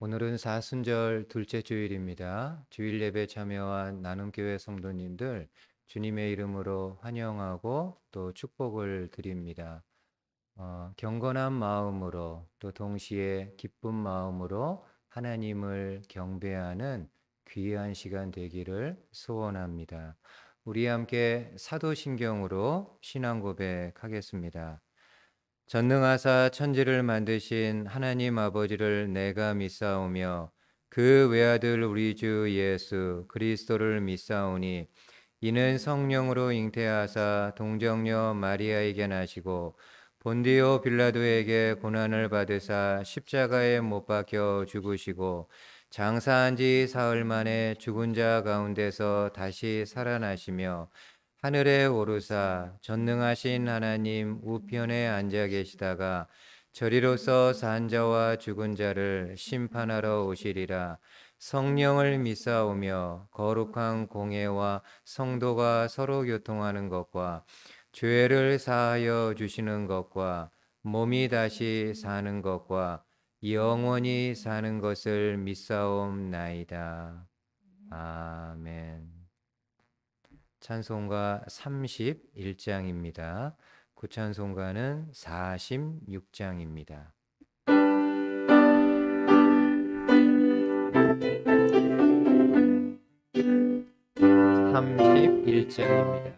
오늘은 사순절 둘째 주일입니다. 주일 예배 참여한 나눔교회 성도님들 주님의 이름으로 환영하고 또 축복을 드립니다. 경건한 마음으로 또 동시에 기쁜 마음으로 하나님을 경배하는 귀한 시간 되기를 소원합니다. 우리 함께 사도신경으로 신앙 고백하겠습니다. 전능하사 천지를 만드신 하나님 아버지를 내가 믿사오며 그 외아들 우리 주 예수 그리스도를 믿사오니 이는 성령으로 잉태하사 동정녀 마리아에게 나시고 본디오 빌라도에게 고난을 받으사 십자가에 못 박혀 죽으시고 장사한 지 사흘 만에 죽은 자 가운데서 다시 살아나시며 하늘에 오르사 전능하신 하나님 우편에 앉아 계시다가 저리로서 산 자와 죽은 자를 심판하러 오시리라. 성령을 믿사오며 거룩한 공회와 성도가 서로 교통하는 것과 죄를 사하여 주시는 것과 몸이 다시 사는 것과 영원히 사는 것을 믿사옵나이다. 아멘. 찬송가 31장입니다. 구찬송가는 46장입니다. 31장입니다.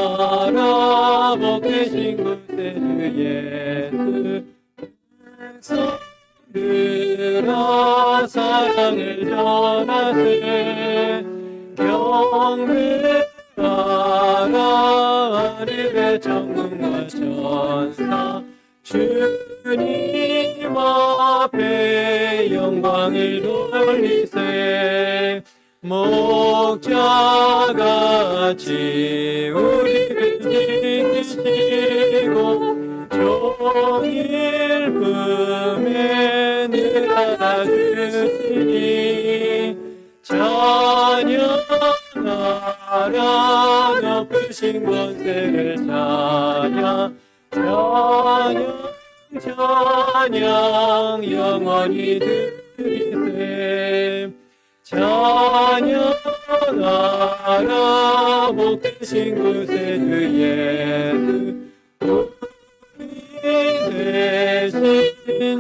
찬양하라 복되신 구세 주 예수 들어 사랑을 전하세 경배하라 하늘의 정금과 천사 주님 앞에 영광을 돌리세 목자같이 우리를 지키시고 종일 품에 늘 안아주시니 찬양하라 높으신 권세를 찬양 영원히 드리세 찬양하라 복되신 구세 주 예수 우리 대신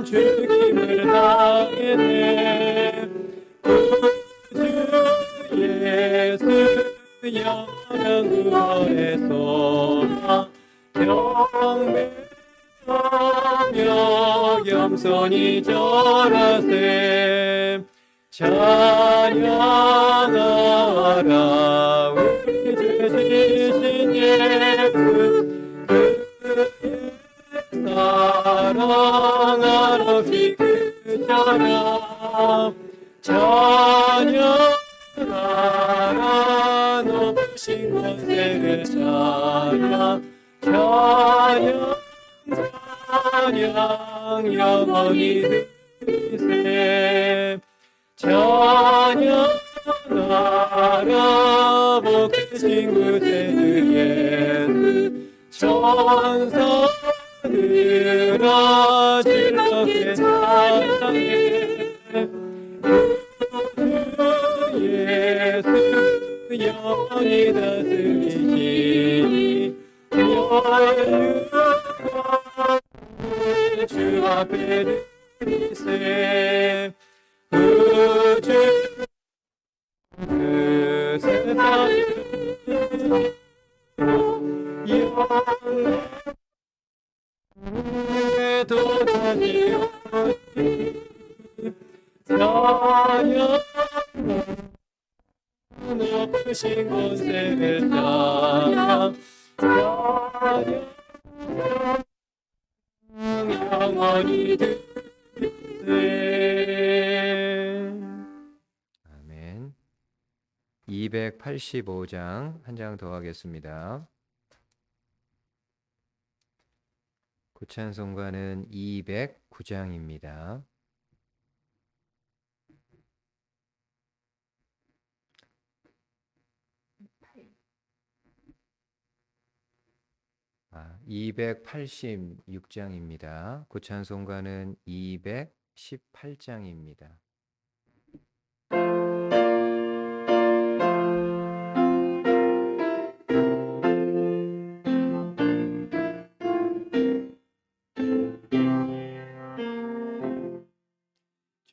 죽임을 당했네 구주 예수 영원한 구원의 소망 경배하며 겸손히 절하세 찬양하라 우리 주 지신 예수 그 사랑 없이 그처럼 찬양하라 높으신 권세를 찬양 영원히 드리세 찬양하라 복되신 구세 주 예수 천사들아 즐겁게 찬양해 주 예수 영원히 다스리시니 영원한 주 앞에 드리세 구주 그 세상에 영원에도 다시 오니 찬양 높으신 곳에 찬양 영원히 드리세 아멘. 285장 한 장 더 하겠습니다. 구찬송가는 209장입니다. 286장입니다. 구찬송가는 218장입니다.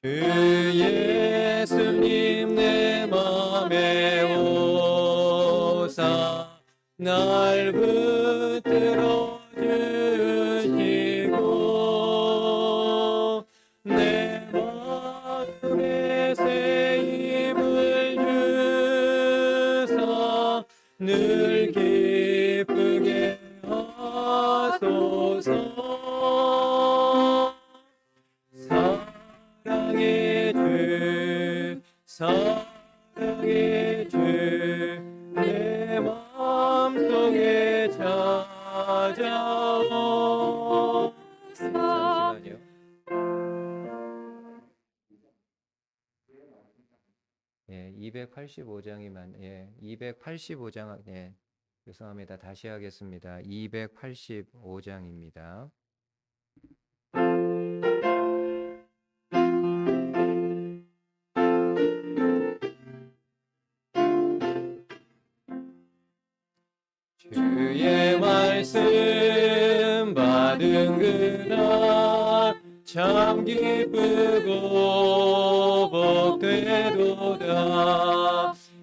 주 예수님 내 맘에 오사 날 붙들어 주시고 내 마음에 새 힘을 주사 늘 기쁘게 하소서. 사랑의 주, 사랑의 주, 내 마음속에 찾아오. 잠시만요. 예, 285장이만, 예, 285장, 예, 죄송합니다. 다시 하겠습니다. 285장입니다. 주의 말씀 받은 그날 참 기쁘고 복되도다.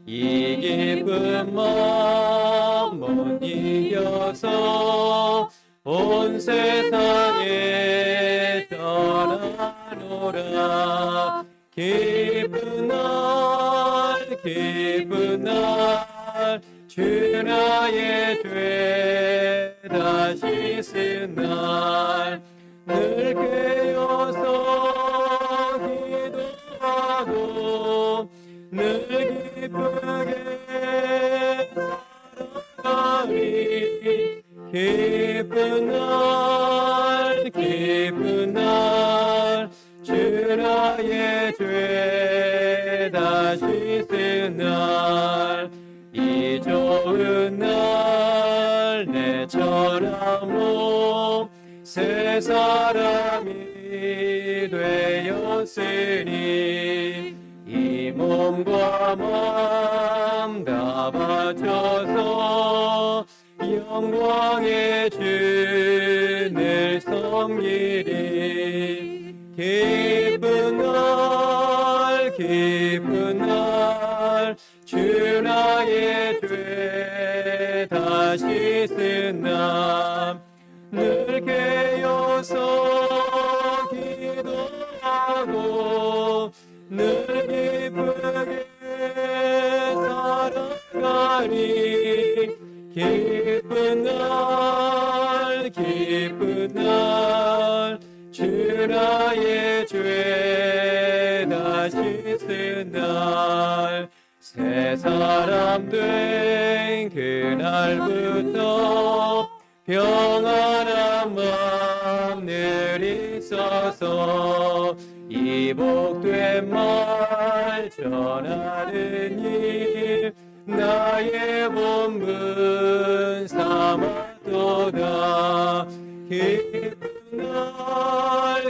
이 기쁜 마음 못 이겨서 온 세상에 떠나노라. 기쁜 날 기쁜 날 주 나의 죄 다시 쓴 날 늘 깨어서 기도하고 늘 기쁘게 살아가리. 기쁜 날 주 나의 죄 다시 쓴 날 이 좋은 날 내 처남로 새 사람이 되었으니 이 몸과 마음 다 바쳐서 영광의 주를 섬기리. 기쁜 날 주 나의 죄 다시 쓴 날 늘 깨어서 기도하고 늘 기쁘게 살아가리. 기쁜 날 주 나의 죄 다시 쓴 날 새 사람 된 그날부터 평안한 마음 늘 있어서 이 복된 말 전하는 일 나의 본분 삼았도다.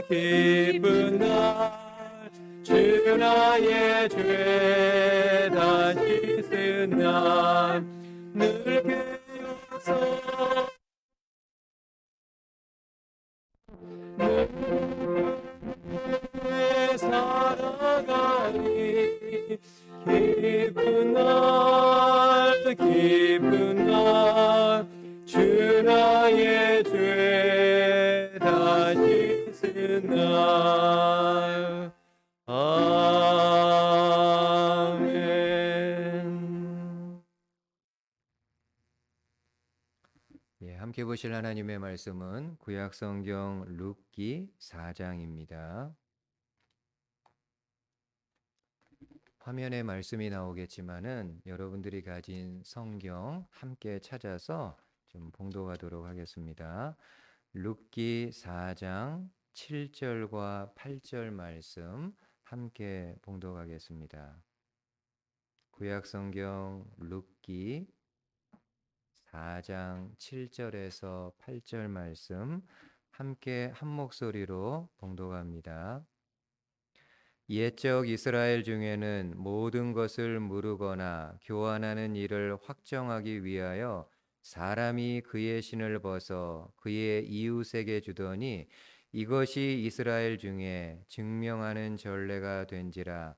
기쁜 날 주 나의 죄 다시 쓴 날 늘 깨어서 늘 살아가리. 기쁜 날 주 나의 죄 다시 쓴 날. 아멘. 예, 함께 보실 하나님의 말씀은 구약성경 룻기 4장입니다. 화면에 말씀이 나오겠지만은 여러분들이 가진 성경 함께 찾아서 좀 봉독하도록 하겠습니다. 룻기 4장 7절과 8절 말씀 함께 봉독하겠습니다. 구약성경 룻기 4장 7절에서 8절 말씀 함께 한 목소리로 봉독합니다. 옛적 이스라엘 중에는 모든 것을 무르거나 교환하는 일을 확정하기 위하여 사람이 그의 신을 벗어 그의 이웃에게 주더니 이것이 이스라엘 중에 증명하는 전례가 된지라.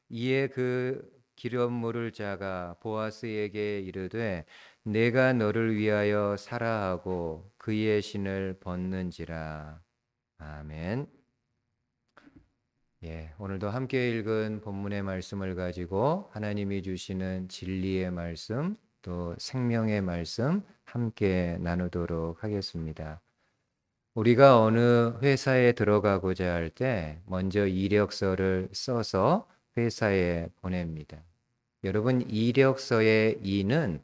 이에 그 기름 물을 자가 보아스에게 이르되 내가 너를 위하여 사라 하고 그의 신을 벗는지라. 아멘. 오늘도 함께 읽은 본문의 말씀을 가지고 하나님이 주시는 진리의 말씀, 또 생명의 말씀 함께 나누도록 하겠습니다. 우리가 어느 회사에 들어가고자 할 때 먼저 이력서를 써서 회사에 보냅니다. 여러분, 이력서의 이는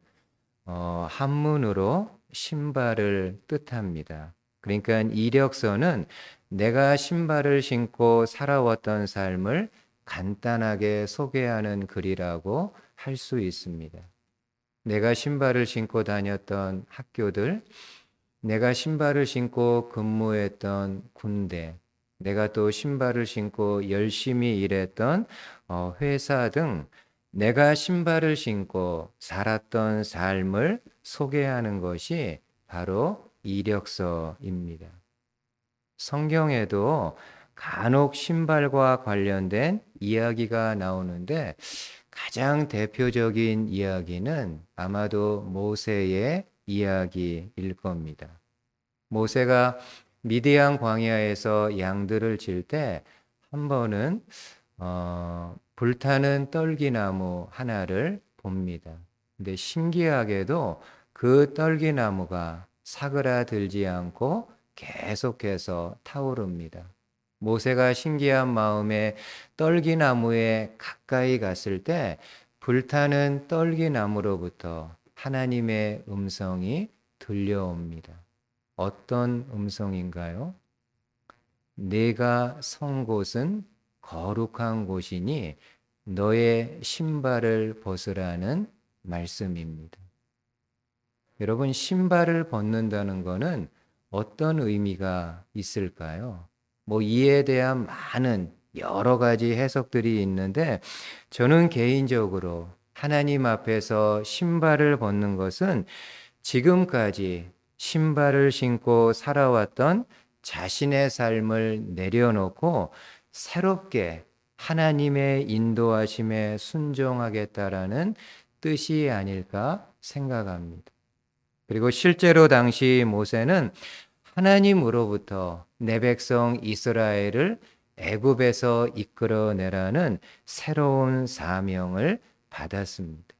한문으로 신발을 뜻합니다. 그러니까 이력서는 내가 신발을 신고 살아왔던 삶을 간단하게 소개하는 글이라고 할 수 있습니다. 내가 신발을 신고 다녔던 학교들, 내가 신발을 신고 근무했던 군대, 내가 또 신발을 신고 열심히 일했던 회사 등 내가 신발을 신고 살았던 삶을 소개하는 것이 바로 이력서입니다. 성경에도 간혹 신발과 관련된 이야기가 나오는데 가장 대표적인 이야기는 아마도 모세의 이야기일 겁니다. 모세가 미디안 광야에서 양들을 칠 때 한 번은 불타는 떨기나무 하나를 봅니다. 근데 신기하게도 그 떨기나무가 사그라들지 않고 계속해서 타오릅니다. 모세가 신기한 마음에 떨기나무에 가까이 갔을 때 불타는 떨기나무로부터 하나님의 음성이 들려옵니다. 어떤 음성인가요? 네가 선 곳은 거룩한 곳이니 너의 신발을 벗으라는 말씀입니다. 여러분, 신발을 벗는다는 것은 어떤 의미가 있을까요? 이에 대한 많은 여러 가지 해석들이 있는데 저는 개인적으로 하나님 앞에서 신발을 벗는 것은 지금까지 신발을 신고 살아왔던 자신의 삶을 내려놓고 새롭게 하나님의 인도하심에 순종하겠다라는 뜻이 아닐까 생각합니다. 그리고 실제로 당시 모세는 하나님으로부터 내 백성 이스라엘을 애굽에서 이끌어내라는 새로운 사명을 받았습니다.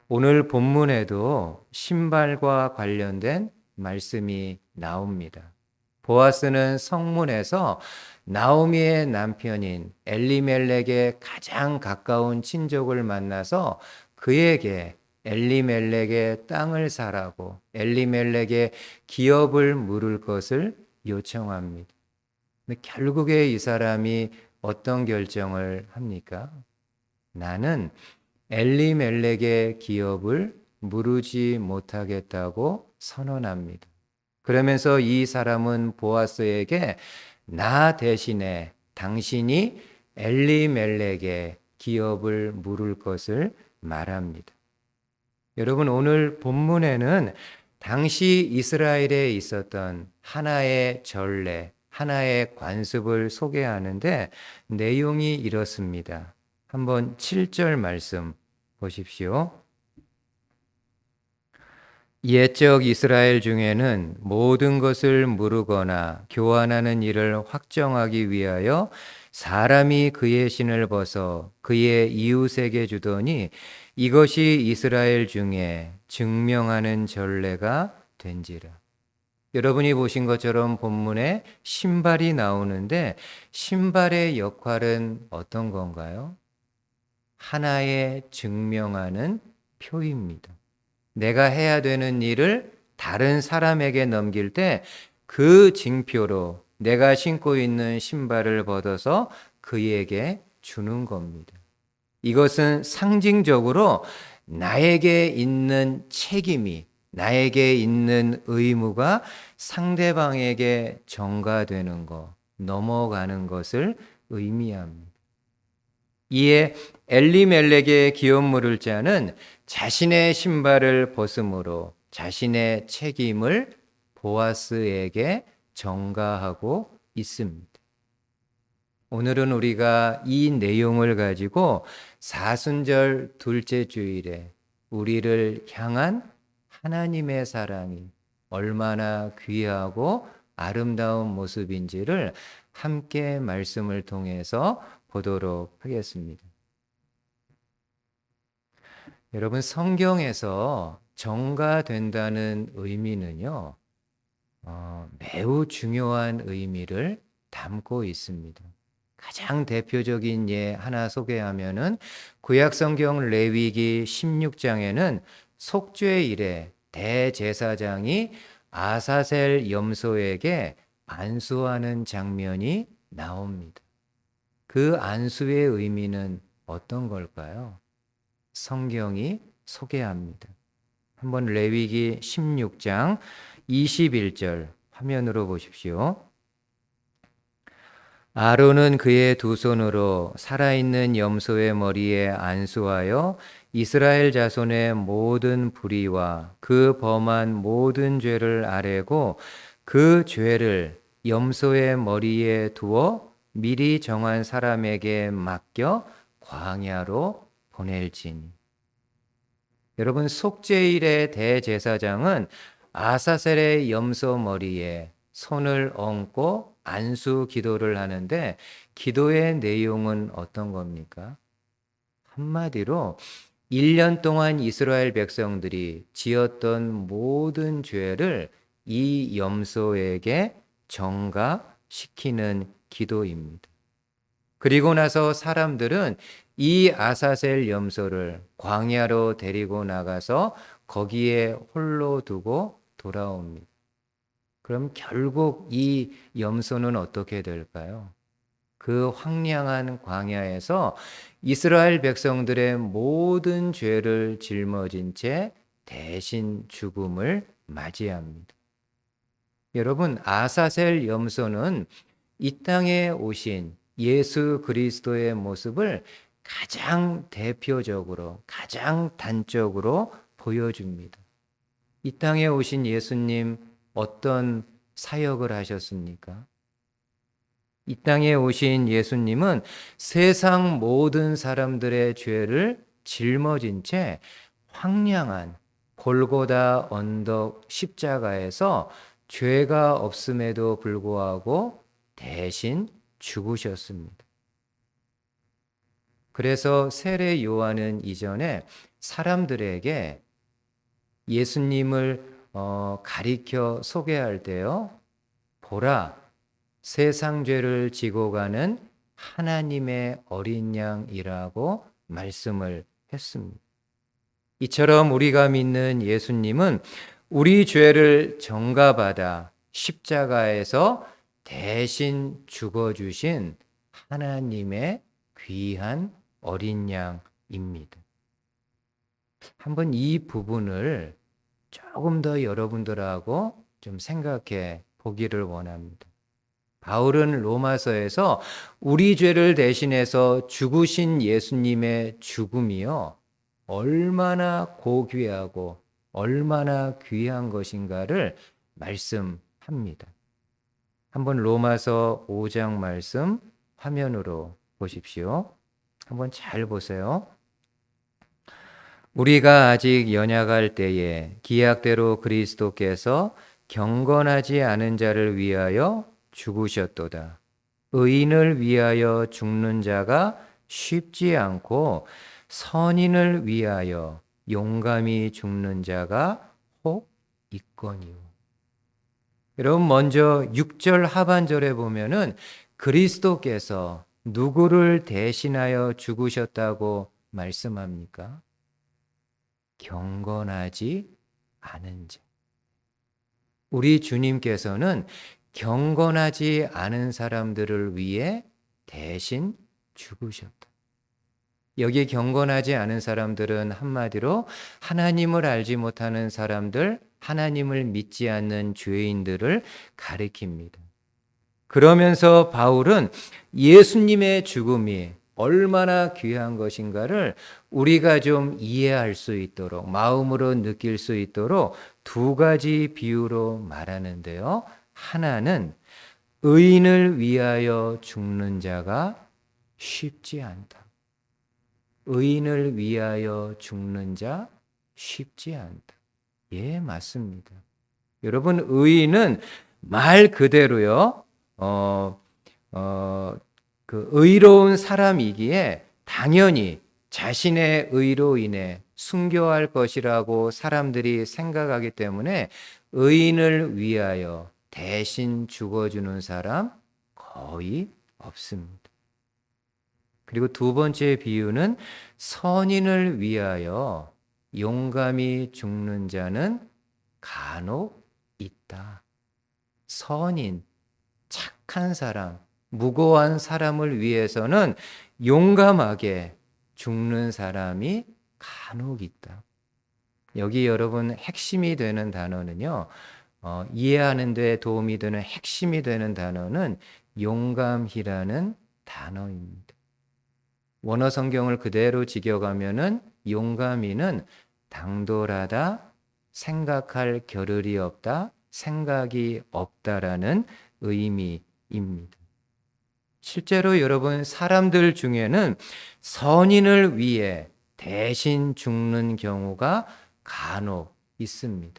오늘 본문에도 신발과 관련된 말씀이 나옵니다. 보아스는 성문에서 나오미의 남편인 엘리멜렉의 가장 가까운 친족을 만나서 그에게 엘리멜렉의 땅을 사라고 엘리멜렉의 기업을 물을 것을 요청합니다. 근데 결국에 이 사람이 어떤 결정을 합니까? 나는 엘리멜렉의 기업을 무르지 못하겠다고 선언합니다. 그러면서 이 사람은 보아스에게 나 대신에 당신이 엘리멜렉의 기업을 물을 것을 말합니다. 여러분, 오늘 본문에는 당시 이스라엘에 있었던 하나의 전례, 하나의 관습을 소개하는데 내용이 이렇습니다. 한번 7절 말씀 보십시오. 옛적 이스라엘 중에는 모든 것을 무르거나 교환하는 일을 확정하기 위하여 사람이 그의 신을 벗어 그의 이웃에게 주더니 이것이 이스라엘 중에 증명하는 전례가 된지라. 여러분이 보신 것처럼 본문에 신발이 나오는데 신발의 역할은 어떤 건가요? 하나의 증명하는 표입니다. 내가 해야 되는 일을 다른 사람에게 넘길 때 그 징표로 내가 신고 있는 신발을 벗어서 그에게 주는 겁니다. 이것은 상징적으로 나에게 있는 책임이, 나에게 있는 의무가 상대방에게 전가되는 것, 넘어가는 것을 의미합니다. 이에 엘리멜렉의 기업 물을 자는 자신의 신발을 벗음으로 자신의 책임을 보아스에게 전가하고 있습니다. 오늘은 우리가 이 내용을 가지고 사순절 둘째 주일에 우리를 향한 하나님의 사랑이 얼마나 귀하고 아름다운 모습인지를 함께 말씀을 통해서 보도록 하겠습니다. 여러분, 성경에서 전가된다는 의미는요, 매우 중요한 의미를 담고 있습니다. 가장 대표적인 예 하나 소개하면은 구약 성경 레위기 16장에는 속죄일에 대제사장이 아사셀 염소에게 안수하는 장면이 나옵니다. 그 안수의 의미는 어떤 걸까요? 성경이 소개합니다. 한번 레위기 16장 21절 화면으로 보십시오. 아론은 그의 두 손으로 살아있는 염소의 머리에 안수하여 이스라엘 자손의 모든 불의와 그 범한 모든 죄를 아뢰고 그 죄를 염소의 머리에 두어 미리 정한 사람에게 맡겨 광야로 보낼지니. 여러분, 속죄일의 대제사장은 아사셀의 염소 머리에 손을 얹고 안수 기도를 하는데, 기도의 내용은 어떤 겁니까? 한마디로 1년 동안 이스라엘 백성들이 지었던 모든 죄를 이 염소에게 전가시키는 기도입니다. 그리고 나서 사람들은 이 아사셀 염소를 광야로 데리고 나가서 거기에 홀로 두고 돌아옵니다. 그럼 결국 이 염소는 어떻게 될까요? 그 황량한 광야에서 이스라엘 백성들의 모든 죄를 짊어진 채 대신 죽음을 맞이합니다. 여러분, 아사셀 염소는 이 땅에 오신 예수 그리스도의 모습을 가장 대표적으로, 가장 단적으로 보여줍니다. 이 땅에 오신 예수님 어떤 사역을 하셨습니까? 이 땅에 오신 예수님은 세상 모든 사람들의 죄를 짊어진 채 황량한 골고다 언덕 십자가에서 죄가 없음에도 불구하고 대신 죽으셨습니다. 그래서 세례 요한은 이전에 사람들에게 예수님을 가리켜 소개할 때요, 보라, 세상 죄를 지고 가는 하나님의 어린 양이라고 말씀을 했습니다. 이처럼 우리가 믿는 예수님은 우리 죄를 전가받아 십자가에서 대신 죽어주신 하나님의 귀한 어린 양입니다. 한번 이 부분을 조금 더 여러분들하고 좀 생각해 보기를 원합니다. 바울은 로마서에서 우리 죄를 대신해서 죽으신 예수님의 죽음이요, 얼마나 고귀하고 얼마나 귀한 것인가를 말씀합니다. 한번 로마서 5장 말씀 화면으로 보십시오. 한번 잘 보세요. 우리가 아직 연약할 때에 기약대로 그리스도께서 경건하지 않은 자를 위하여 죽으셨도다. 의인을 위하여 죽는 자가 쉽지 않고 선인을 위하여 용감히 죽는 자가 혹 있거니와. 여러분, 먼저 6절 하반절에 보면은 그리스도께서 누구를 대신하여 죽으셨다고 말씀합니까? 경건하지 않은 자. 우리 주님께서는 경건하지 않은 사람들을 위해 대신 죽으셨다. 여기 경건하지 않은 사람들은 한마디로 하나님을 알지 못하는 사람들, 하나님을 믿지 않는 죄인들을 가리킵니다. 그러면서 바울은 예수님의 죽음이 얼마나 귀한 것인가를 우리가 좀 이해할 수 있도록, 마음으로 느낄 수 있도록 두 가지 비유로 말하는데요. 하나는 의인을 위하여 죽는 자가 쉽지 않다. 의인을 위하여 죽는 자 쉽지 않다. 예, 맞습니다. 여러분, 의인은 말 그대로요, 그 의로운 사람이기에 당연히 자신의 의로 인해 순교할 것이라고 사람들이 생각하기 때문에 의인을 위하여 대신 죽어주는 사람 거의 없습니다. 그리고 두 번째 비유는 선인을 위하여 용감히 죽는 자는 간혹 있다. 선인, 착한 사람, 무고한 사람을 위해서는 용감하게 죽는 사람이 간혹 있다. 여기 여러분 핵심이 되는 단어는요, 이해하는 데 도움이 되는 핵심이 되는 단어는 용감이라는 단어입니다. 원어 성경을 그대로 직역하면은 용감이는 당돌하다, 생각할 겨를이 없다, 생각이 없다라는 의미입니다. 실제로 여러분, 사람들 중에는 선인을 위해 대신 죽는 경우가 간혹 있습니다.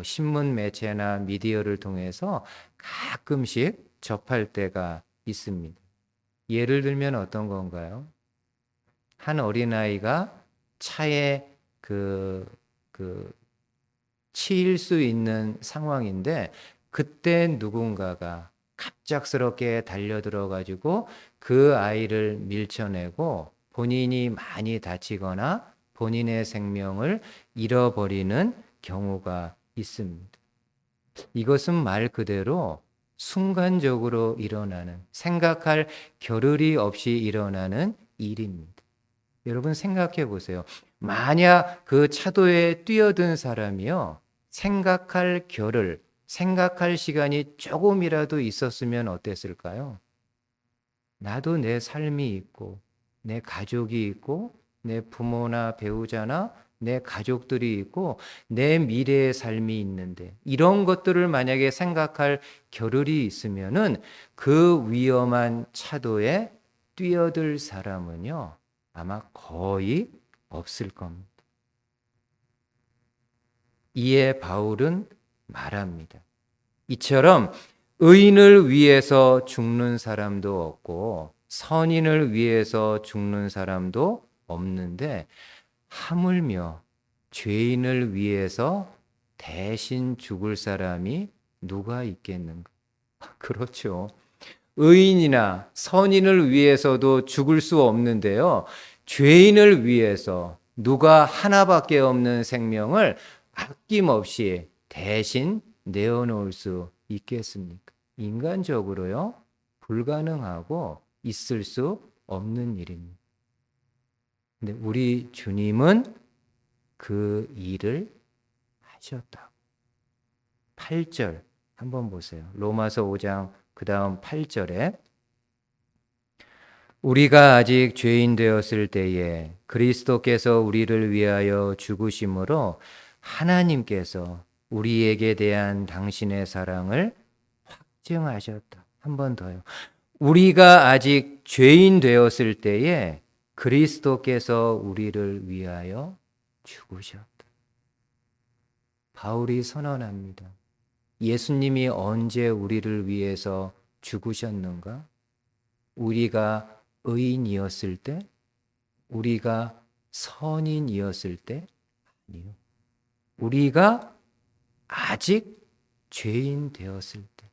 신문 매체나 미디어를 통해서 가끔씩 접할 때가 있습니다. 예를 들면 어떤 건가요? 한 어린아이가 차에 치일 수 있는 상황인데 그때 누군가가 갑작스럽게 달려들어 가지고 그 아이를 밀쳐내고 본인이 많이 다치거나 본인의 생명을 잃어버리는 경우가 있습니다. 이것은 말 그대로 순간적으로 일어나는, 생각할 겨를이 없이 일어나는 일입니다. 여러분 생각해 보세요. 만약 그 차도에 뛰어든 사람이요, 생각할 겨를, 생각할 시간이 조금이라도 있었으면 어땠을까요? 나도 내 삶이 있고, 내 가족이 있고, 내 부모나 배우자나 내 가족들이 있고, 내 미래의 삶이 있는데, 이런 것들을 만약에 생각할 겨를이 있으면은 그 위험한 차도에 뛰어들 사람은요, 아마 거의 없을 겁니다. 이에 바울은 말합니다. 이처럼 의인을 위해서 죽는 사람도 없고 선인을 위해서 죽는 사람도 없는데 하물며 죄인을 위해서 대신 죽을 사람이 누가 있겠는가? 그렇죠. 의인이나 선인을 위해서도 죽을 수 없는데요. 죄인을 위해서 누가 하나밖에 없는 생명을 아낌없이 대신 내어놓을 수 있겠습니까? 인간적으로요, 불가능하고 있을 수 없는 일입니다. 근데 우리 주님은 그 일을 하셨다고. 8절 한번 보세요. 로마서 5장 그 다음 8절에 우리가 아직 죄인 되었을 때에 그리스도께서 우리를 위하여 죽으심으로 하나님께서 우리에게 대한 당신의 사랑을 확증하셨다. 한 번 더요. 우리가 아직 죄인 되었을 때에 그리스도께서 우리를 위하여 죽으셨다. 바울이 선언합니다. 예수님이 언제 우리를 위해서 죽으셨는가? 우리가 의인이었을 때? 우리가 선인이었을 때? 아니요. 우리가 아직 죄인 되었을 때,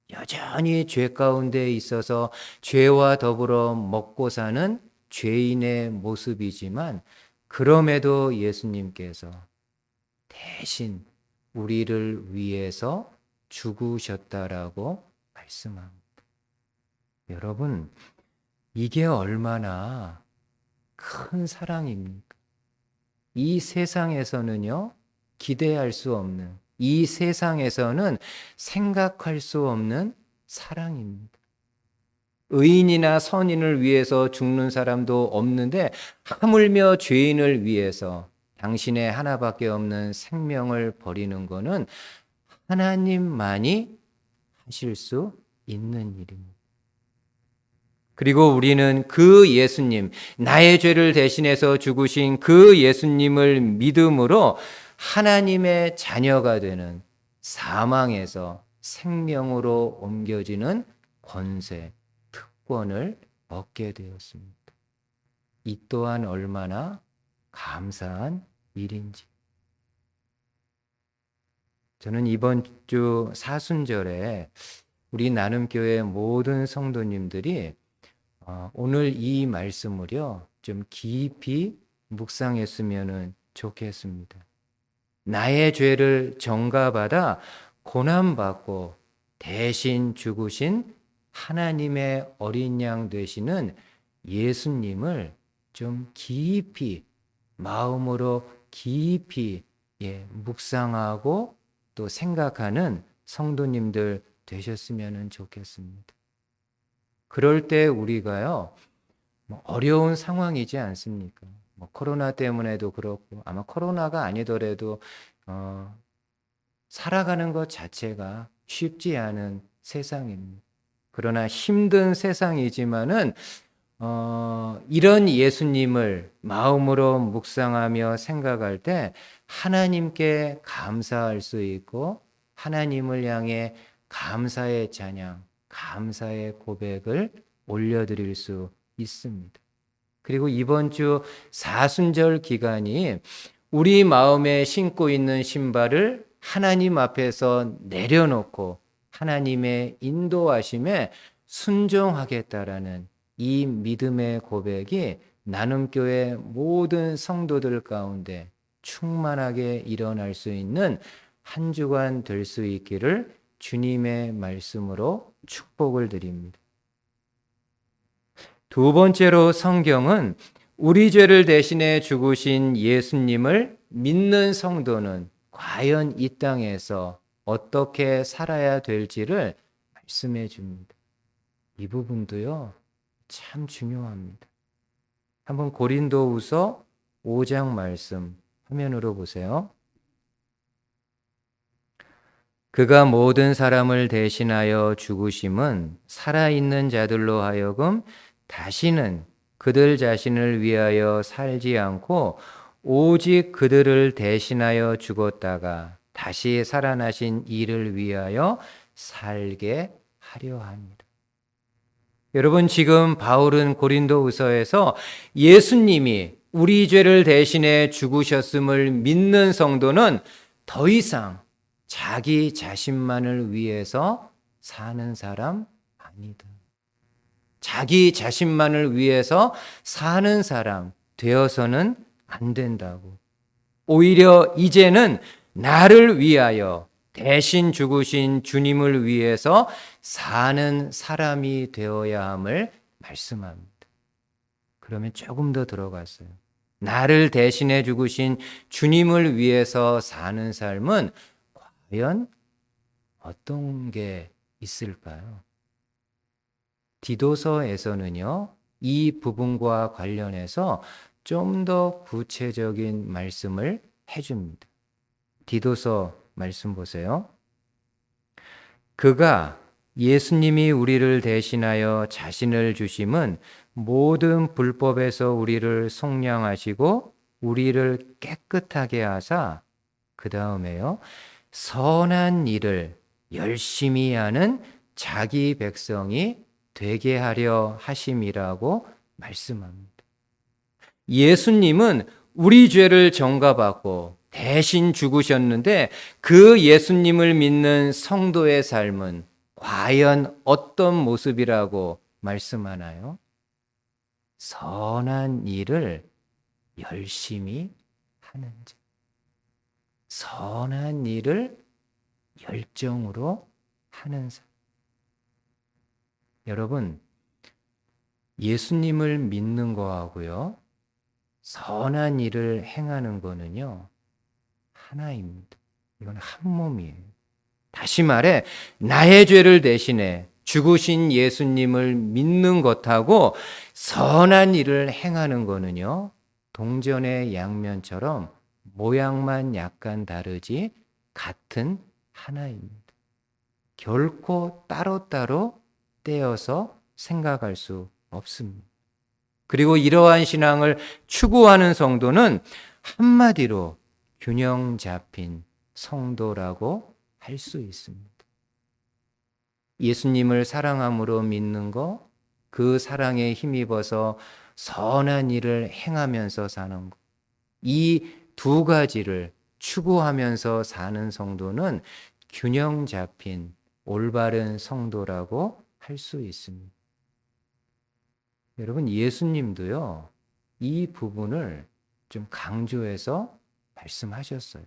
여전히 죄 가운데 있어서 죄와 더불어 먹고 사는 죄인의 모습이지만 그럼에도 예수님께서 대신 우리를 위해서 죽으셨다라고 말씀합니다. 여러분, 이게 얼마나 큰 사랑입니까? 이 세상에서는요, 기대할 수 없는, 이 세상에서는 생각할 수 없는 사랑입니다. 의인이나 선인을 위해서 죽는 사람도 없는데 하물며 죄인을 위해서 당신의 하나밖에 없는 생명을 버리는 것은 하나님만이 하실 수 있는 일입니다. 그리고 우리는 그 예수님, 나의 죄를 대신해서 죽으신 그 예수님을 믿음으로 하나님의 자녀가 되는, 사망에서 생명으로 옮겨지는 권세, 특권을 얻게 되었습니다. 이 또한 얼마나 감사한 일인지. 저는 이번 주 사순절에 우리 나눔교회 모든 성도님들이 오늘 이 말씀을요, 좀 깊이 묵상했으면 좋겠습니다. 나의 죄를 전가받아 고난받고 대신 죽으신 하나님의 어린 양 되시는 예수님을 좀 깊이, 마음으로 깊이 묵상하고 또 생각하는 성도님들 되셨으면 좋겠습니다. 그럴 때 우리가요, 어려운 상황이지 않습니까? 코로나 때문에도 그렇고, 아마 코로나가 아니더라도 살아가는 것 자체가 쉽지 않은 세상입니다. 그러나 힘든 세상이지만은 이런 예수님을 마음으로 묵상하며 생각할 때 하나님께 감사할 수 있고, 하나님을 향해 감사의 찬양, 감사의 고백을 올려드릴 수 있습니다. 그리고 이번 주 사순절 기간이 우리 마음에 신고 있는 신발을 하나님 앞에서 내려놓고 하나님의 인도하심에 순종하겠다라는 이 믿음의 고백이 나눔교회 모든 성도들 가운데 충만하게 일어날 수 있는 한 주간 될 수 있기를 주님의 말씀으로 축복을 드립니다. 두 번째로 성경은 우리 죄를 대신해 죽으신 예수님을 믿는 성도는 과연 이 땅에서 어떻게 살아야 될지를 말씀해 줍니다. 이 부분도요, 참 중요합니다. 한번 고린도후서 5장 말씀 화면으로 보세요. 그가 모든 사람을 대신하여 죽으심은 살아있는 자들로 하여금 다시는 그들 자신을 위하여 살지 않고 오직 그들을 대신하여 죽었다가 다시 살아나신 이를 위하여 살게 하려 합니다. 여러분, 지금 바울은 고린도후서에서 예수님이 우리 죄를 대신해 죽으셨음을 믿는 성도는 더 이상 자기 자신만을 위해서 사는 사람 아니다. 자기 자신만을 위해서 사는 사람 되어서는 안 된다고. 오히려 이제는 나를 위하여 대신 죽으신 주님을 위해서 사는 사람이 되어야 함을 말씀합니다. 그러면 조금 더 들어갔어요. 나를 대신해 죽으신 주님을 위해서 사는 삶은 과연 어떤 게 있을까요? 디도서에서는요, 이 부분과 관련해서 좀 더 구체적인 말씀을 해줍니다. 디도서 말씀 보세요. 그가 예수님이 우리를 대신하여 자신을 주심은 모든 불법에서 우리를 속량하시고 우리를 깨끗하게 하사, 그 다음에요, 선한 일을 열심히 하는 자기 백성이 되게 하려 하심이라고 말씀합니다. 예수님은 우리 죄를 전가받고 대신 죽으셨는데 그 예수님을 믿는 성도의 삶은 과연 어떤 모습이라고 말씀하나요? 선한 일을 열심히 하는 자. 선한 일을 열정으로 하는 사람. 여러분, 예수님을 믿는 거하고요, 선한 일을 행하는 거는요, 하나입니다. 이건 한 몸이에요. 다시 말해, 나의 죄를 대신해 죽으신 예수님을 믿는 것하고 선한 일을 행하는 거는요, 동전의 양면처럼 모양만 약간 다르지 같은 하나입니다. 결코 따로따로 떼어서 생각할 수 없습니다. 그리고 이러한 신앙을 추구하는 성도는 한마디로 균형 잡힌 성도라고 할 수 있습니다. 예수님을 사랑함으로 믿는 거, 그 사랑에 힘입어서 선한 일을 행하면서 사는 것, 이 두 가지를 추구하면서 사는 성도는 균형 잡힌 올바른 성도라고 할 수 있습니다. 여러분, 예수님도요, 이 부분을 좀 강조해서 말씀하셨어요.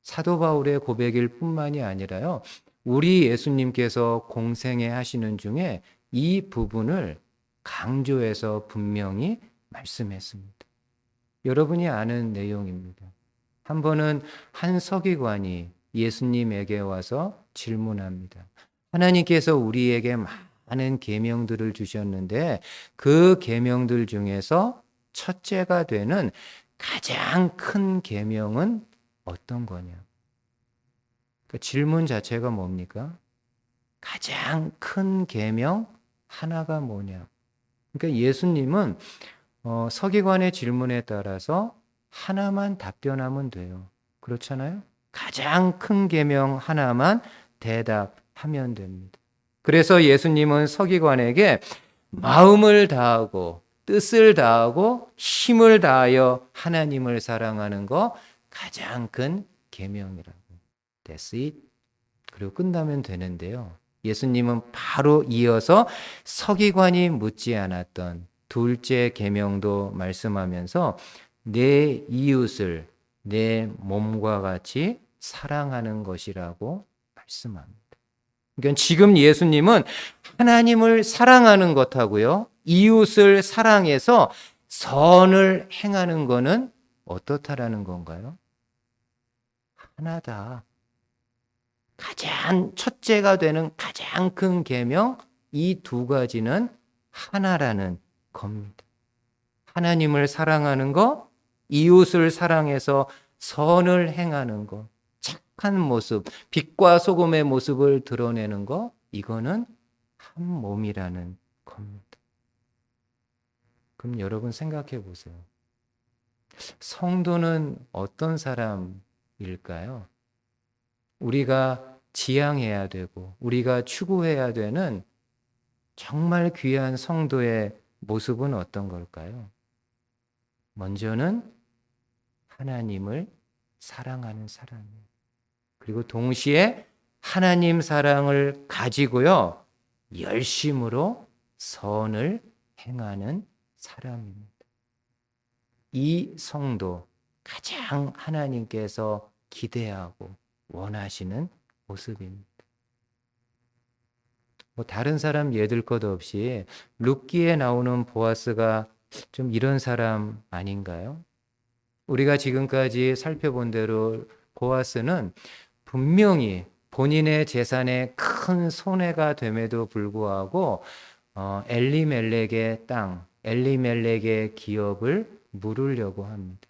사도 바울의 고백일 뿐만이 아니라요, 우리 예수님께서 공생애 하시는 중에 이 부분을 강조해서 분명히 말씀했습니다. 여러분이 아는 내용입니다. 한 번은 한 서기관이 예수님에게 와서 질문합니다. 하나님께서 우리에게 많은 계명들을 주셨는데 그 계명들 중에서 첫째가 되는 가장 큰 계명은 어떤 거냐? 그 질문 자체가 뭡니까? 가장 큰 계명 하나가 뭐냐? 그러니까 예수님은 서기관의 질문에 따라서 하나만 답변하면 돼요. 그렇잖아요? 가장 큰 계명 하나만 대답하면 됩니다. 그래서 예수님은 서기관에게 마음을 다하고 뜻을 다하고 힘을 다하여 하나님을 사랑하는 거 가장 큰 계명이라고. That's it. 그리고 끝나면 되는데요. 예수님은 바로 이어서 서기관이 묻지 않았던 둘째 계명도 말씀하면서 내 이웃을 내 몸과 같이 사랑하는 것이라고 말씀합니다. 그러니까 지금 예수님은 하나님을 사랑하는 것하고요, 이웃을 사랑해서 선을 행하는 것은 어떻다라는 건가요? 하나다. 가장 첫째가 되는 가장 큰 계명, 이 두 가지는 하나라는 겁니다. 하나님을 사랑하는 것, 이웃을 사랑해서 선을 행하는 것, 착한 모습, 빛과 소금의 모습을 드러내는 것, 이거는 한 몸이라는 겁니다. 그럼 여러분 생각해 보세요. 성도는 어떤 사람일까요? 우리가 지향해야 되고 우리가 추구해야 되는 정말 귀한 성도의 모습은 어떤 걸까요? 먼저는 하나님을 사랑하는 사람이에요. 그리고 동시에 하나님 사랑을 가지고요, 열심으로 선을 행하는 사람입니다. 이 성도 가장 하나님께서 기대하고 원하시는 모습입니다. 다른 사람 예들 것 없이 룻기에 나오는 보아스가 좀 이런 사람 아닌가요? 우리가 지금까지 살펴본 대로 보아스는 분명히 본인의 재산에 큰 손해가 됨에도 불구하고 엘리멜렉의 땅, 엘리멜렉의 기업을 물으려고 합니다.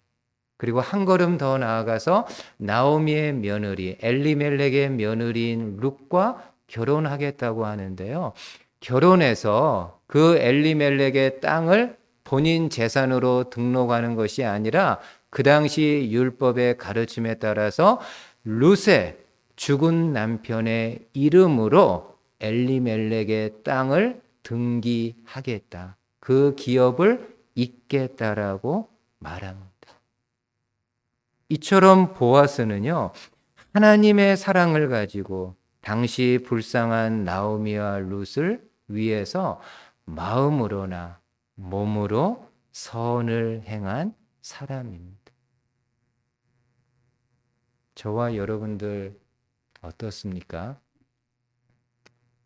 그리고 한 걸음 더 나아가서 나오미의 며느리, 엘리멜렉의 며느리인 룻과 결혼하겠다고 하는데요. 결혼해서 그 엘리멜렉의 땅을 본인 재산으로 등록하는 것이 아니라 그 당시 율법의 가르침에 따라서 룻의 죽은 남편의 이름으로 엘리멜렉의 땅을 등기하겠다. 그 기업을 잇겠다라고 말합니다. 이처럼 보아스는요, 하나님의 사랑을 가지고 당시 불쌍한 나오미와 룻을 위해서 마음으로나 몸으로 선을 행한 사람입니다. 저와 여러분들 어떻습니까?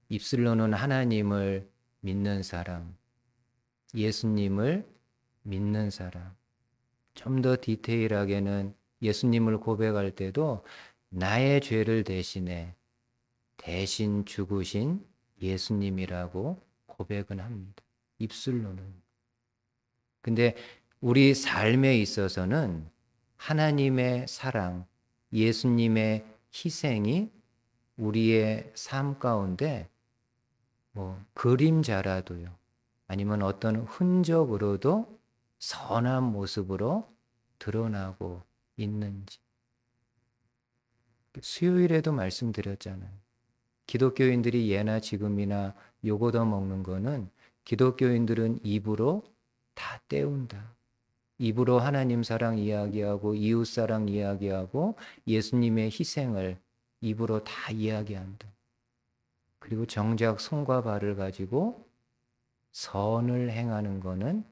입술로는 하나님을 믿는 사람, 예수님을 믿는 사람, 좀 더 디테일하게는 예수님을 고백할 때도 나의 죄를 대신해 대신 죽으신 예수님이라고 고백은 합니다. 입술로는. 근데 우리 삶에 있어서는 하나님의 사랑, 예수님의 희생이 우리의 삶 가운데 그림자라도요, 아니면 어떤 흔적으로도 선한 모습으로 드러나고 있는지. 수요일에도 말씀드렸잖아요. 기독교인들이 예나 지금이나 요거더 먹는 거는 기독교인들은 입으로 다 때운다. 입으로 하나님 사랑 이야기하고 이웃 사랑 이야기하고 예수님의 희생을 입으로 다 이야기한다. 그리고 정작 손과 발을 가지고 선을 행하는 거는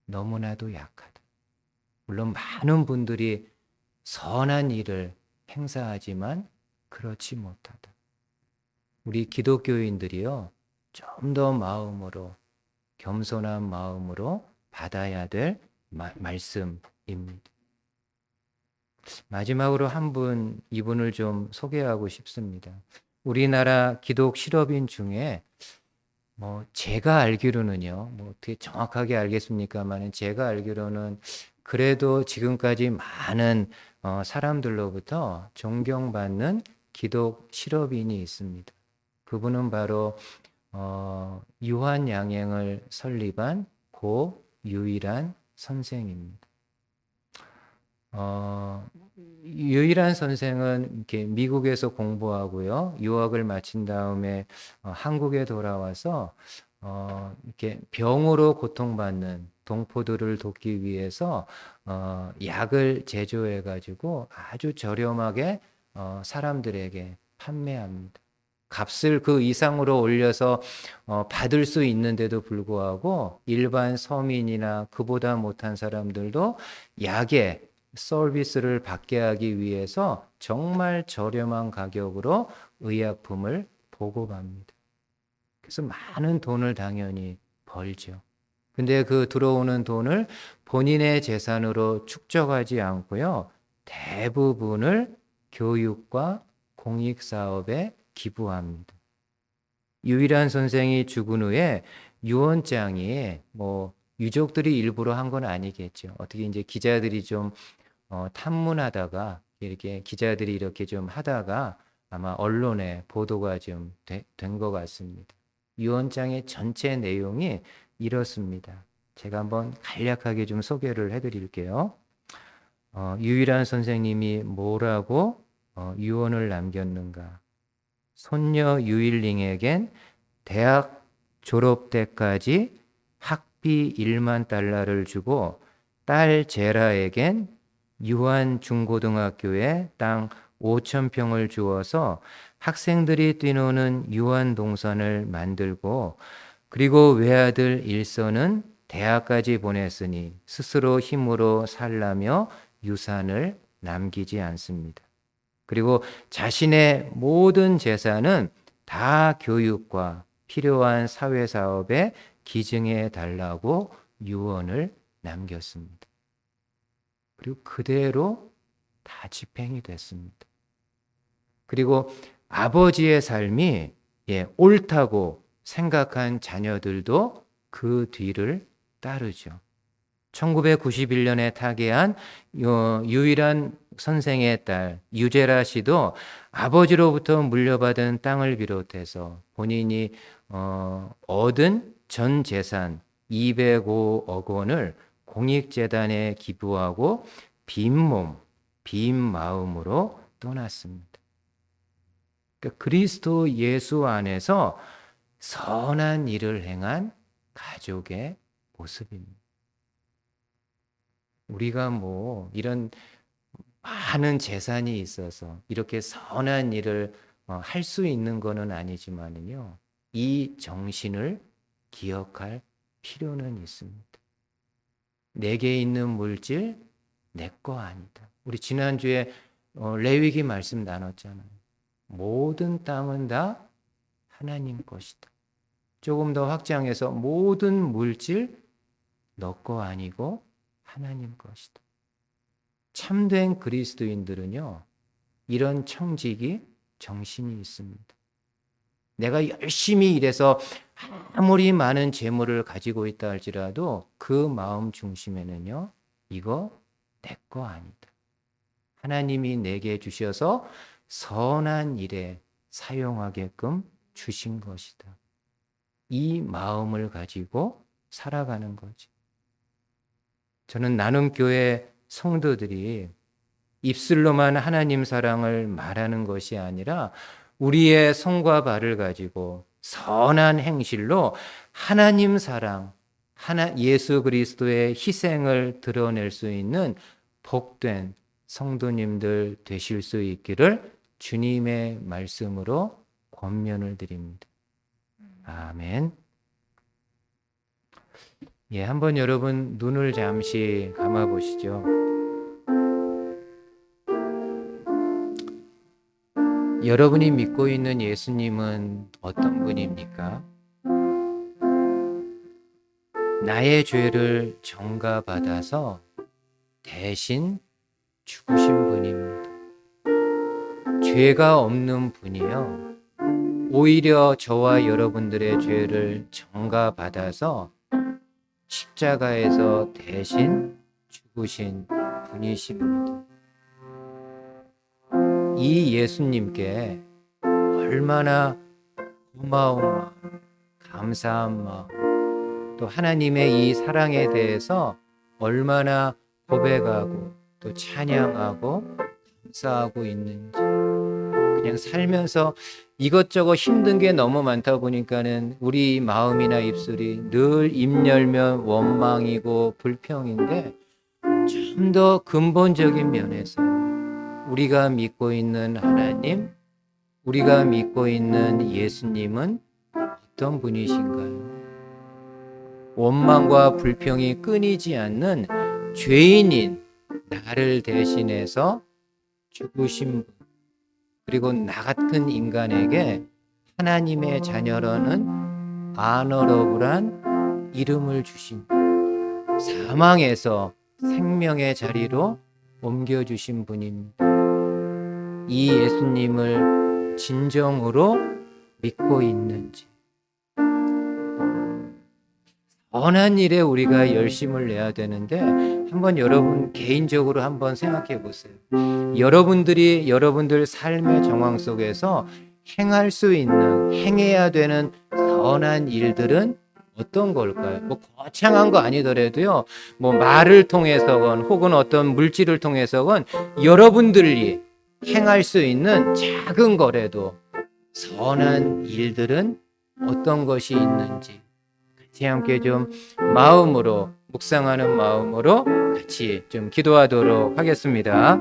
너무나도 약하다. 물론 많은 분들이 선한 일을 행사하지만 그렇지 못하다. 우리 기독교인들이요, 좀 더 마음으로, 겸손한 마음으로 받아야 될 말씀입니다. 마지막으로 이분을 좀 소개하고 싶습니다. 우리나라 기독 실업인 중에 제가 알기로는요, 어떻게 정확하게 알겠습니까만은 제가 알기로는 그래도 지금까지 많은 사람들로부터 존경받는 기독 실업인이 있습니다. 그분은 바로 유한 양행을 설립한 고 유일한 선생입니다. 유일한 선생은 이렇게 미국에서 공부하고요, 유학을 마친 다음에 한국에 돌아와서 이렇게 병으로 고통받는 동포들을 돕기 위해서 약을 제조해 가지고 아주 저렴하게 사람들에게 판매합니다. 값을 그 이상으로 올려서 받을 수 있는데도 불구하고 일반 서민이나 그보다 못한 사람들도 약의 서비스를 받게 하기 위해서 정말 저렴한 가격으로 의약품을 보급합니다. 그래서 많은 돈을 당연히 벌죠. 근데 그 들어오는 돈을 본인의 재산으로 축적하지 않고요, 대부분을 교육과 공익사업에 기부합니다. 유일한 선생이 죽은 후에 유언장이 유족들이 일부러 한 건 아니겠죠. 어떻게 이제 기자들이 좀 탐문하다가 이렇게 기자들이 이렇게 좀 하다가 아마 언론에 보도가 좀 된 것 같습니다. 유언장의 전체 내용이 이렇습니다. 제가 한번 간략하게 좀 소개를 해드릴게요. 유일한 선생님이 뭐라고 유언을 남겼는가? 손녀 유일링에겐 대학 졸업 때까지 학비 1만 달러를 주고 딸 제라에겐 유한 중고등학교에 땅 5,000평을 주어서 학생들이 뛰노는 유한 동산을 만들고, 그리고 외아들 일서는 대학까지 보냈으니 스스로 힘으로 살라며 유산을 남기지 않습니다. 그리고 자신의 모든 재산은 다 교육과 필요한 사회사업에 기증해 달라고 유언을 남겼습니다. 그리고 그대로 다 집행이 됐습니다. 그리고 아버지의 삶이 옳다고 생각한 자녀들도 그 뒤를 따르죠. 1991년에 타계한 유일한 선생의 딸 유제라 씨도 아버지로부터 물려받은 땅을 비롯해서 본인이 얻은 전 재산 205억 원을 공익재단에 기부하고 빈 몸, 빈 마음으로 떠났습니다. 그러니까 그리스도 예수 안에서 선한 일을 행한 가족의 모습입니다. 우리가 이런 많은 재산이 있어서 이렇게 선한 일을 할 수 있는 것은 아니지만은요, 이 정신을 기억할 필요는 있습니다. 내게 있는 물질 내 거 아니다. 우리 지난주에 레위기 말씀 나눴잖아요. 모든 땅은 다 하나님 것이다. 조금 더 확장해서 모든 물질 너 거 아니고 하나님 것이다. 참된 그리스도인들은요, 이런 청지기 정신이 있습니다. 내가 열심히 일해서 아무리 많은 재물을 가지고 있다 할지라도 그 마음 중심에는요, 이거 내 거 아니다. 하나님이 내게 주셔서 선한 일에 사용하게끔 주신 것이다. 이 마음을 가지고 살아가는 거지. 저는 나눔교회 성도들이 입술로만 하나님 사랑을 말하는 것이 아니라 우리의 손과 발을 가지고 선한 행실로 하나님 사랑, 예수 그리스도의 희생을 드러낼 수 있는 복된 성도님들 되실 수 있기를 주님의 말씀으로 권면을 드립니다. 아멘. 예, 한번 여러분 눈을 잠시 감아 보시죠. 여러분이 믿고 있는 예수님은 어떤 분입니까? 나의 죄를 전가받아서 대신 죽으신 분입니다. 죄가 없는 분이요. 오히려 저와 여러분들의 죄를 전가받아서 십자가에서 대신 죽으신 분이십니다. 이 예수님께 얼마나 고마운 마음, 감사한 마음, 또 하나님의 이 사랑에 대해서 얼마나 고백하고 또 찬양하고 감사하고 있는지, 그냥 살면서 이것저것 힘든 게 너무 많다 보니까는 우리 마음이나 입술이 늘 입 열면 원망이고 불평인데, 좀 더 근본적인 면에서 우리가 믿고 있는 하나님, 우리가 믿고 있는 예수님은 어떤 분이신가요? 원망과 불평이 끊이지 않는 죄인인 나를 대신해서 죽으신 분, 그리고 나 같은 인간에게 하나님의 자녀라는 아너러블한 이름을 주신 분, 사망에서 생명의 자리로 옮겨주신 분입니다. 이 예수님을 진정으로 믿고 있는지, 선한 일에 우리가 열심을 내야 되는데 한번 여러분 개인적으로 한번 생각해 보세요. 여러분들 삶의 정황 속에서 행할 수 있는, 행해야 되는 선한 일들은 어떤 걸까요? 뭐 거창한 거 아니더라도요, 뭐 말을 통해서건 혹은 어떤 물질을 통해서건 여러분들이 행할 수 있는 작은 거라도 선한 일들은 어떤 것이 있는지 같이 함께 좀 마음으로, 묵상하는 마음으로 같이 좀 기도하도록 하겠습니다.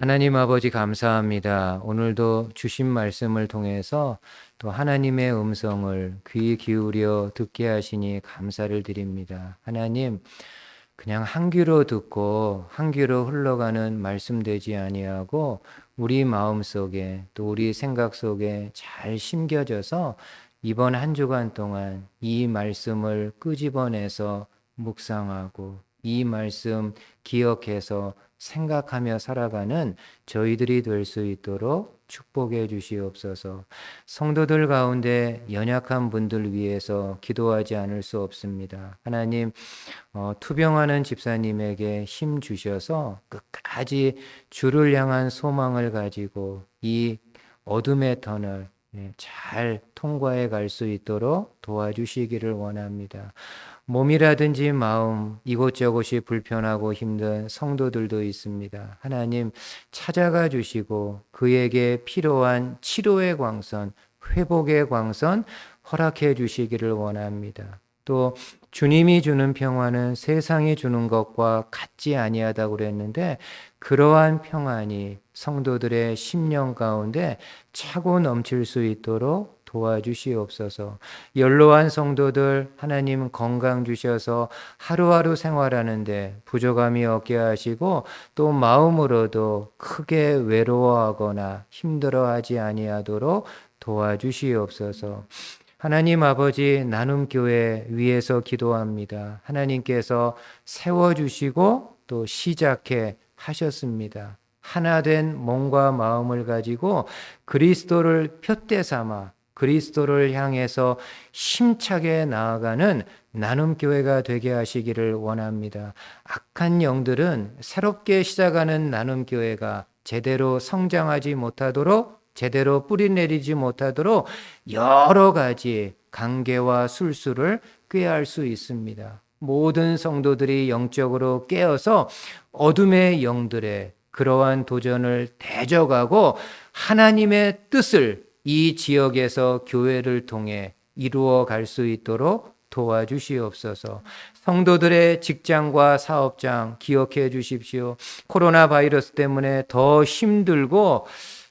하나님 아버지 감사합니다. 오늘도 주신 말씀을 통해서 또 하나님의 음성을 귀 기울여 듣게 하시니 감사를 드립니다. 하나님, 그냥 한 귀로 듣고 한 귀로 흘러가는 말씀 되지 아니하고 우리 마음 속에 또 우리 생각 속에 잘 심겨져서 이번 한 주간 동안 이 말씀을 끄집어내서 묵상하고 이 말씀 기억해서 생각하며 살아가는 저희들이 될 수 있도록 축복해 주시옵소서. 성도들 가운데 연약한 분들 위해서 기도하지 않을 수 없습니다. 하나님, 투병하는 집사님에게 힘 주셔서 끝까지 주를 향한 소망을 가지고 이 어둠의 터널 잘 통과해 갈 수 있도록 도와주시기를 원합니다. 몸이라든지 마음 이곳저곳이 불편하고 힘든 성도들도 있습니다. 하나님 찾아가 주시고 그에게 필요한 치료의 광선, 회복의 광선 허락해 주시기를 원합니다. 또 주님이 주는 평화는 세상이 주는 것과 같지 아니하다고 그랬는데 그러한 평안이 성도들의 심령 가운데 차고 넘칠 수 있도록 도와주시옵소서. 연로한 성도들 하나님 건강 주셔서 하루하루 생활하는데 부족함이 없게 하시고 또 마음으로도 크게 외로워하거나 힘들어하지 아니하도록 도와주시옵소서. 하나님 아버지 나눔교회 위에서 기도합니다. 하나님께서 세워주시고 또 시작해 하셨습니다. 하나된 몸과 마음을 가지고 그리스도를 푯대 삼아 그리스도를 향해서 힘차게 나아가는 나눔교회가 되게 하시기를 원합니다. 악한 영들은 새롭게 시작하는 나눔교회가 제대로 성장하지 못하도록 제대로 뿌리내리지 못하도록 여러 가지 관계와 술수를 꾀할 수 있습니다. 모든 성도들이 영적으로 깨어서 어둠의 영들의 그러한 도전을 대적하고 하나님의 뜻을 이 지역에서 교회를 통해 이루어 갈 수 있도록 도와주시옵소서. 성도들의 직장과 사업장 기억해 주십시오. 코로나 바이러스 때문에 더 힘들고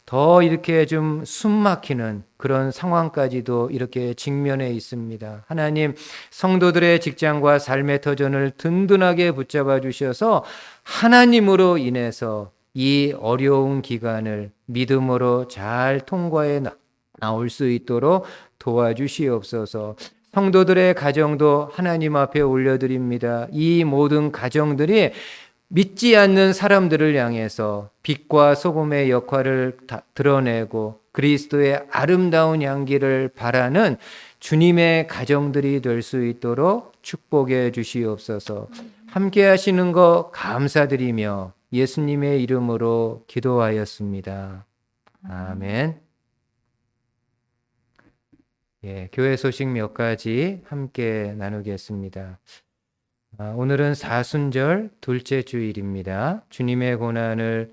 더 이렇게 좀 숨막히는 그런 상황까지도 이렇게 직면해 있습니다. 하나님, 성도들의 직장과 삶의 터전을 든든하게 붙잡아 주셔서 하나님으로 인해서 이 어려운 기간을 믿음으로 잘 통과해 나올 수 있도록 도와주시옵소서. 성도들의 가정도 하나님 앞에 올려드립니다. 이 모든 가정들이 믿지 않는 사람들을 향해서 빛과 소금의 역할을 드러내고 그리스도의 아름다운 향기를 바라는 주님의 가정들이 될 수 있도록 축복해 주시옵소서. 함께 하시는 거 감사드리며 예수님의 이름으로 기도하였습니다. 아멘. 예, 교회 소식 몇 가지 함께 나누겠습니다. 오늘은 사순절 둘째 주일입니다. 주님의 고난을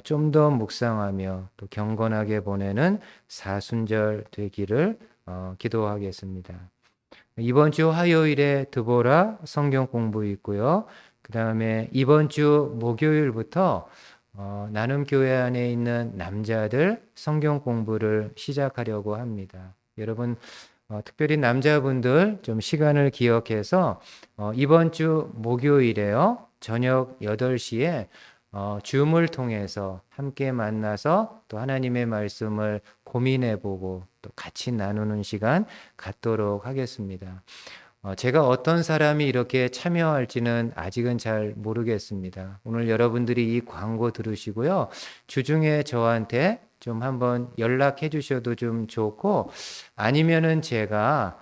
좀 더 묵상하며 또 경건하게 보내는 사순절 되기를 기도하겠습니다. 이번 주 화요일에 드보라 성경 공부 있고요. 그 다음에 이번 주 목요일부터 나눔교회 안에 있는 남자들 성경 공부를 시작하려고 합니다. 여러분 특별히 남자분들 좀 시간을 기억해서 이번 주 목요일에요. 저녁 8시에 줌을 통해서 함께 만나서 또 하나님의 말씀을 고민해보고 또 같이 나누는 시간 갖도록 하겠습니다. 제가 어떤 사람이 이렇게 참여할지는 아직은 잘 모르겠습니다. 오늘 여러분들이 이 광고 들으시고요. 주중에 저한테 좀 한번 연락해 주셔도 좀 좋고 아니면은 제가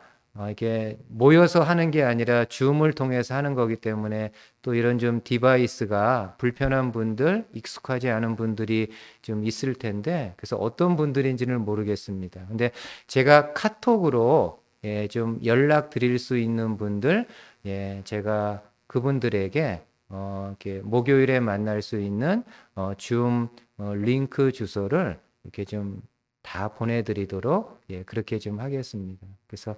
이렇게 모여서 하는 게 아니라 줌을 통해서 하는 거기 때문에 또 이런 좀 디바이스가 불편한 분들, 익숙하지 않은 분들이 좀 있을 텐데 그래서 어떤 분들인지는 모르겠습니다. 근데 제가 카톡으로 좀 연락 드릴 수 있는 분들, 제가 그분들에게 이렇게 목요일에 만날 수 있는 줌 링크 주소를 이렇게 좀 다 보내드리도록 그렇게 좀 하겠습니다. 그래서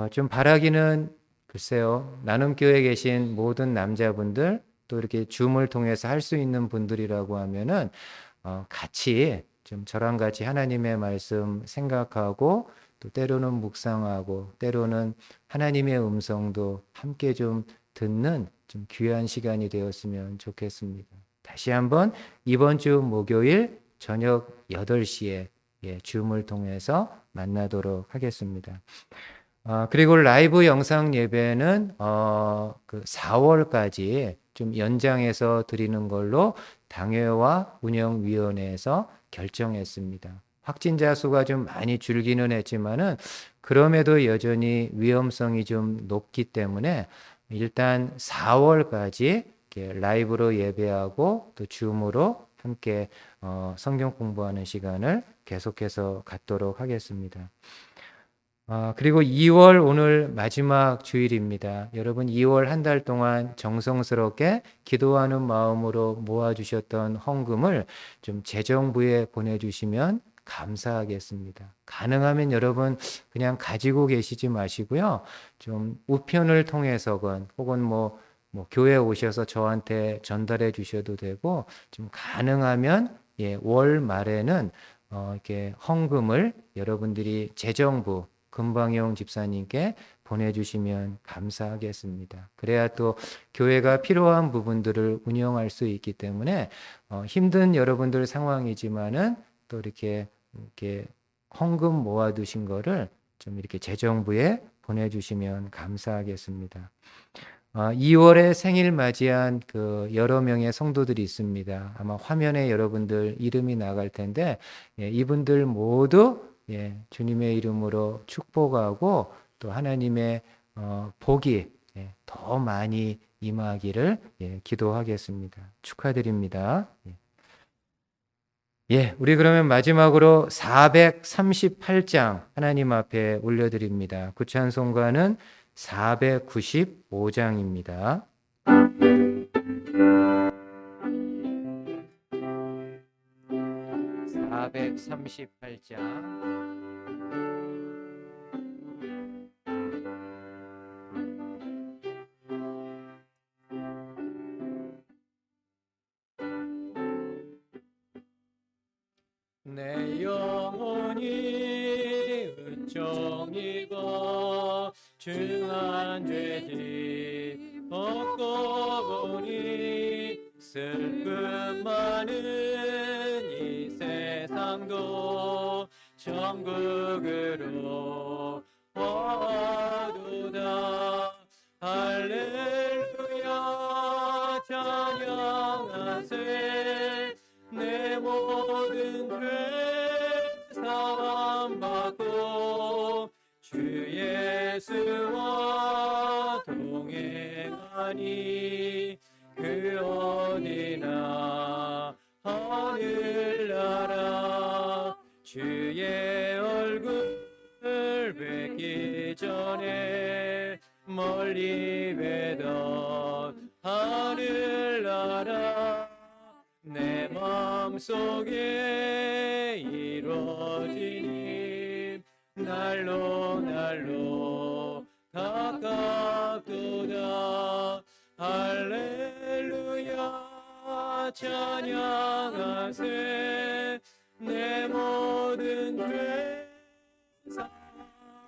좀 바라기는 글쎄요, 나눔교회에 계신 모든 남자분들 또 이렇게 줌을 통해서 할 수 있는 분들이라고 하면은 같이 좀 저랑 같이 하나님의 말씀 생각하고 또 때로는 묵상하고 때로는 하나님의 음성도 함께 좀 듣는 좀 귀한 시간이 되었으면 좋겠습니다. 다시 한번 이번 주 목요일 저녁 8시에 줌을 통해서 만나도록 하겠습니다. 그리고 라이브 영상 예배는 그 4월까지 좀 연장해서 드리는 걸로 당회와 운영위원회에서 결정했습니다. 확진자 수가 좀 많이 줄기는 했지만은 그럼에도 여전히 위험성이 좀 높기 때문에 일단 4월까지 라이브로 예배하고 또 줌으로 함께 성경 공부하는 시간을 계속해서 갖도록 하겠습니다. 그리고 2월 오늘 마지막 주일입니다. 여러분 2월 한 달 동안 정성스럽게 기도하는 마음으로 모아주셨던 헌금을 좀 재정부에 보내주시면 감사하겠습니다. 가능하면 여러분 그냥 가지고 계시지 마시고요. 좀 우편을 통해서건 혹은 교회 오셔서 저한테 전달해 주셔도 되고, 좀 가능하면 월 말에는 이렇게 헌금을 여러분들이 재정부 금방용 집사님께 보내주시면 감사하겠습니다. 그래야 또 교회가 필요한 부분들을 운영할 수 있기 때문에 힘든 여러분들 상황이지만은 또 이렇게 헌금 모아두신 거를 좀 이렇게 재정부에 보내주시면 감사하겠습니다. 2월에 생일 맞이한 여러 명의 성도들이 있습니다. 아마 화면에 여러분들 이름이 나갈 텐데, 이분들 모두 주님의 이름으로 축복하고 또 하나님의 복이 더 많이 임하기를 기도하겠습니다. 축하드립니다. 우리 그러면 마지막으로 438장 하나님 앞에 올려드립니다. 구찬송가는 495장입니다. 438장. 내 영혼이 은총이고 중한 죄짐 벗고 보니 슬픔 많은 이 세상도 천국으로 와도다. 할렐루야 찬양하세. 내 모든 죄 사함받고 주 예수와 동행하니 그 어디나 하늘나라. 주의 얼굴 뵙기 전에 멀리 뵈던 하늘나라. 내 마음속에 이루어지니 날로 가깝도다. 할렐루야 찬양하세. 내 모든 죄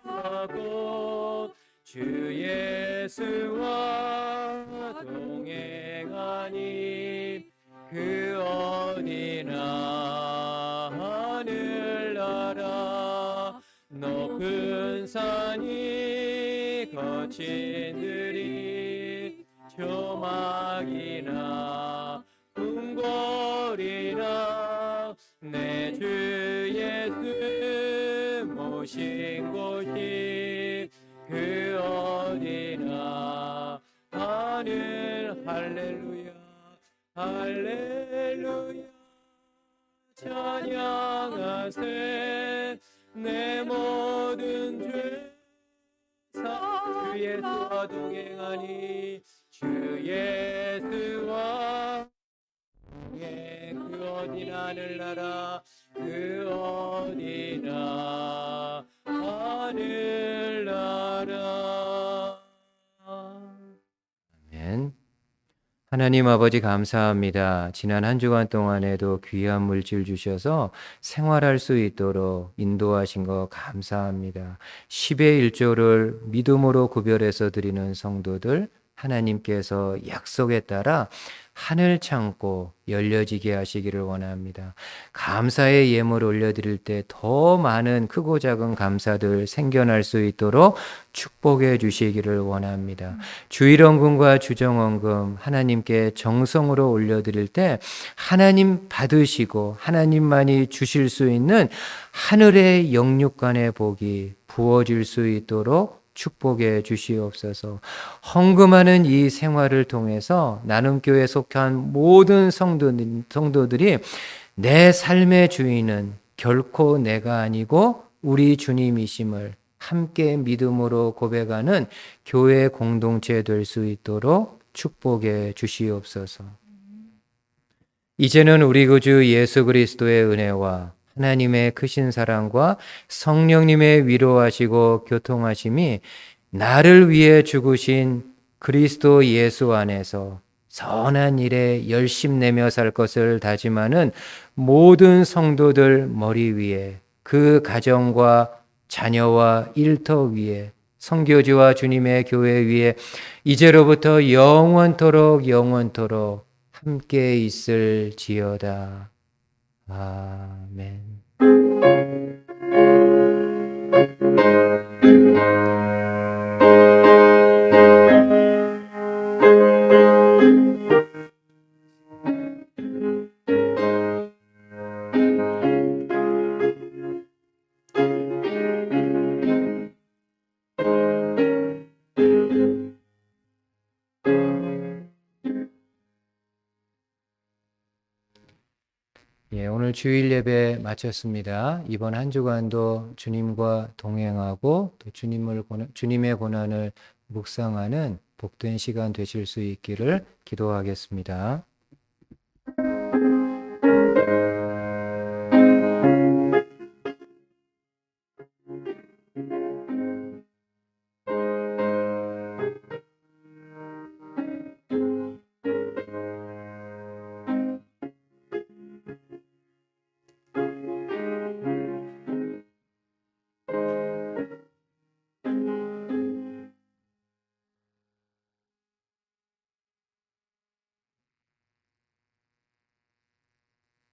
사하고 주 예수와 동행하니 그 어디나 하늘나라. 높은 산이 거친 들이 조막이나 궁궐이나 내 주 예수 모신 곳이 그 어디나 하늘. 할렐루야 할렐루야 찬양하세. 내 모든 죄 주 예수와 동행하니 주 예수와 동행. 그 어디나 하늘나라. 그 어디나 하늘나라. 아멘. 하나님 아버지 감사합니다. 지난 한 주간 동안에도 귀한 물질 주셔서 생활할 수 있도록 인도하신 거 감사합니다. 10의 1조를 믿음으로 구별해서 드리는 성도들, 하나님께서 약속에 따라 하늘 창고 열려지게 하시기를 원합니다. 감사의 예물 올려드릴 때 더 많은 크고 작은 감사들 생겨날 수 있도록 축복해 주시기를 원합니다. 주일원금과 주정원금 하나님께 정성으로 올려드릴 때 하나님 받으시고 하나님만이 주실 수 있는 하늘의 영육간의 복이 부어질 수 있도록 축복해 주시옵소서. 헌금하는 이 생활을 통해서 나눔교회에 속한 모든 성도들이 내 삶의 주인은 결코 내가 아니고 우리 주님이심을 함께 믿음으로 고백하는 교회 공동체 될 수 있도록 축복해 주시옵소서. 이제는 우리 구주 예수 그리스도의 은혜와 하나님의 크신 사랑과 성령님의 위로하시고 교통하심이 나를 위해 죽으신 그리스도 예수 안에서 선한 일에 열심 내며 살 것을 다짐하는 모든 성도들 머리 위에, 그 가정과 자녀와 일터 위에, 선교지와 주님의 교회 위에 이제로부터 영원토록 함께 있을지어다. 아멘. 오늘 주일 예배 마쳤습니다. 이번 한 주간도 주님과 동행하고 또 주님의 고난을 묵상하는 복된 시간 되실 수 있기를 기도하겠습니다.